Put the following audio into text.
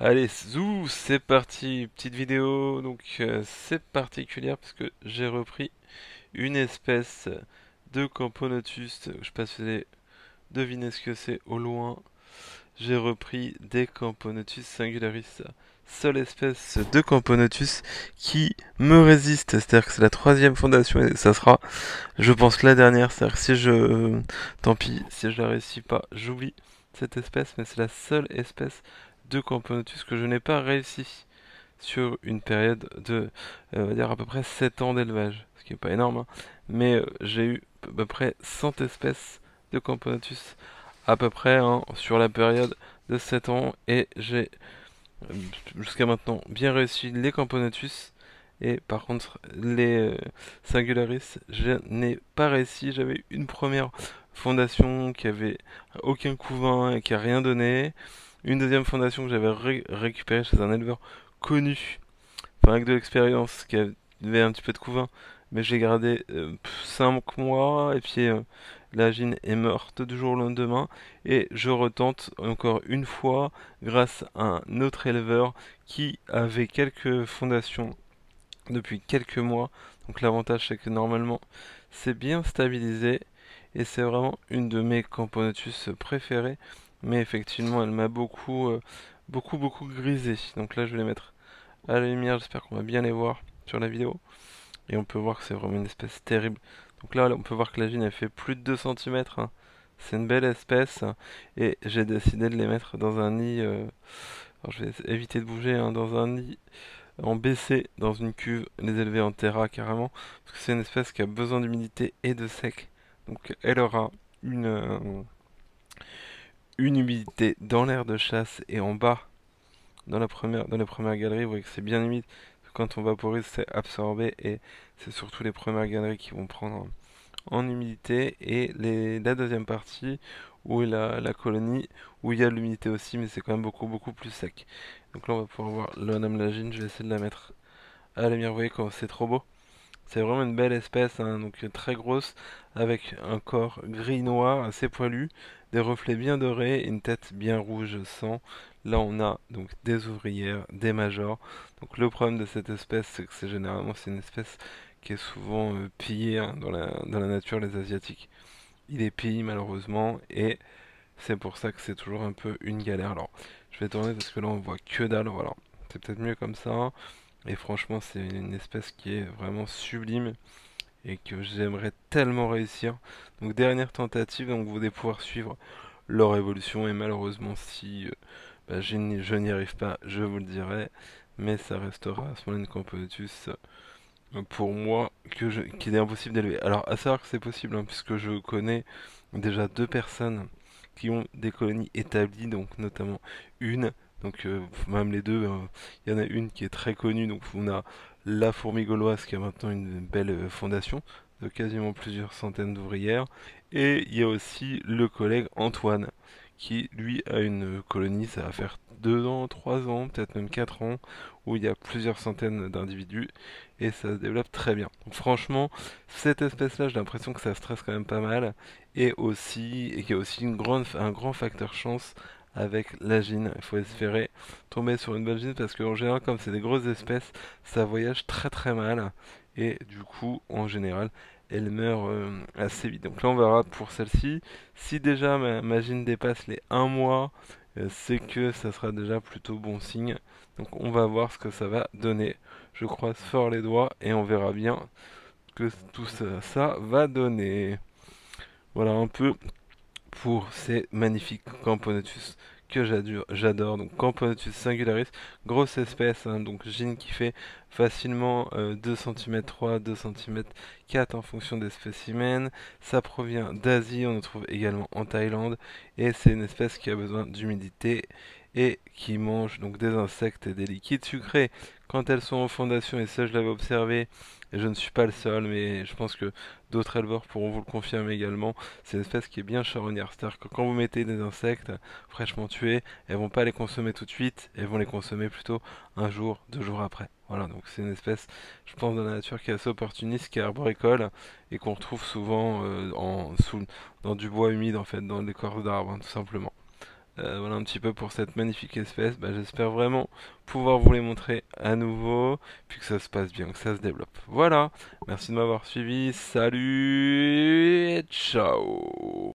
Allez, zou, c'est parti. Petite vidéo, donc c'est particulière parce que j'ai repris une espèce de Camponotus. Je sais pas si vous allez deviner ce que c'est au loin. J'ai repris des Camponotus singularis. Seule espèce de Camponotus qui me résiste. C'est-à-dire que c'est la troisième fondation et ça sera, je pense, la dernière. C'est-à-dire que si je... Tant pis, si je la réussis pas, j'oublie cette espèce, mais c'est la seule espèce de Camponotus que je n'ai pas réussi sur une période de, on va dire à peu près 7 ans d'élevage, ce qui est pas énorme, hein. Mais j'ai eu à peu près 100 espèces de Camponotus à peu près, hein, sur la période de 7 ans et j'ai jusqu'à maintenant bien réussi les Camponotus et par contre les Singularis je n'ai pas réussi. J'avais une première fondation qui avait aucun couvain et qui a rien donné, une deuxième fondation que j'avais récupérée chez un éleveur connu, enfin avec de l'expérience, qui avait un petit peu de couvain, mais j'ai gardé 5 mois, et puis la gine est morte du jour au lendemain, et je retente encore une fois grâce à un autre éleveur qui avait quelques fondations depuis quelques mois. Donc l'avantage c'est que normalement c'est bien stabilisé, et c'est vraiment une de mes Camponotus préférées, mais effectivement elle m'a beaucoup grisé. Donc là je vais les mettre à la lumière, j'espère qu'on va bien les voir sur la vidéo. Et on peut voir que c'est vraiment une espèce terrible. Donc là, on peut voir que la gine, elle fait plus de 2 cm, hein. C'est une belle espèce. Et j'ai décidé de les mettre dans un nid. Alors je vais éviter de bouger, hein, dans un nid en BC, dans une cuve, les élever en terra carrément. Parce que c'est une espèce qui a besoin d'humidité et de sec. Donc elle aura une, euh, une humidité dans l'air de chasse et en bas dans les premières galeries, vous voyez que c'est bien humide. Quand on vaporise, c'est absorbé et c'est surtout les premières galeries qui vont prendre en humidité et la deuxième partie où est la colonie, où il y a de l'humidité aussi, mais c'est quand même beaucoup plus sec. Donc là, on va pouvoir voir l'Onam lagine. Je vais essayer de la mettre à la lumière. Vous voyez comme c'est trop beau. C'est vraiment une belle espèce, hein, donc très grosse, avec un corps gris-noir assez poilu, des reflets bien dorés et une tête bien rouge sang. Là, on a donc des ouvrières, des majors. Donc le problème de cette espèce, c'est que c'est une espèce qui est souvent pillée, hein, dans la nature, les Asiatiques. Il est pillé malheureusement et c'est pour ça que c'est toujours un peu une galère. Alors, je vais tourner parce que là, on voit que dalle. Voilà, c'est peut-être mieux comme ça. Et franchement, c'est une espèce qui est vraiment sublime et que j'aimerais tellement réussir. Donc dernière tentative, donc vous allez pouvoir suivre leur évolution et malheureusement si je n'y arrive pas, je vous le dirai, mais ça restera Smolène Camponotus pour moi qu'il est impossible d'élever. Alors à savoir que c'est possible, hein, puisque je connais déjà 2 personnes qui ont des colonies établies, donc notamment une, donc même les deux, il y en a une qui est très connue, donc on a la fourmi gauloise qui a maintenant une belle fondation de quasiment plusieurs centaines d'ouvrières, et il y a aussi le collègue Antoine qui lui a une colonie, ça va faire 2 ans, 3 ans, peut-être même 4 ans, où il y a plusieurs centaines d'individus et ça se développe très bien. Donc franchement, cette espèce-là, j'ai l'impression que ça stresse quand même pas mal et qu'il y a aussi un grand facteur chance avec la gine. Il faut espérer tomber sur une bonne gine parce qu'en général, comme c'est des grosses espèces, ça voyage très mal et du coup, en général, elle meurt assez vite. Donc là, on verra pour celle-ci. Si déjà ma gine dépasse les 1 mois, c'est que ça sera déjà plutôt bon signe. Donc on va voir ce que ça va donner. Je croise fort les doigts et on verra bien que tout ça va donner. Voilà un peu pour ces magnifiques Camponotus que j'adore. Donc Camponotus singularis, grosse espèce, hein, donc gine qui fait facilement 2 cm 3, 2 cm 4 en fonction des spécimens. Ça provient d'Asie, on en trouve également en Thaïlande et c'est une espèce qui a besoin d'humidité et qui mange donc des insectes et des liquides sucrés quand elles sont en fondation, et ça je l'avais observé et je ne suis pas le seul, mais je pense que d'autres éleveurs pourront vous le confirmer également. C'est une espèce qui est bien charognard, c'est-à-dire que quand vous mettez des insectes fraîchement tués, elles vont pas les consommer tout de suite, elles vont les consommer plutôt un jour, 2 jours après. Voilà, donc c'est une espèce, je pense, dans la nature qui est assez opportuniste, qui est arboricole et qu'on retrouve souvent dans du bois humide en fait, dans les corps d'arbres, hein, tout simplement. Voilà un petit peu pour cette magnifique espèce. Bah, j'espère vraiment pouvoir vous les montrer à nouveau, puis que ça se passe bien, que ça se développe. Voilà, merci de m'avoir suivi, salut et ciao.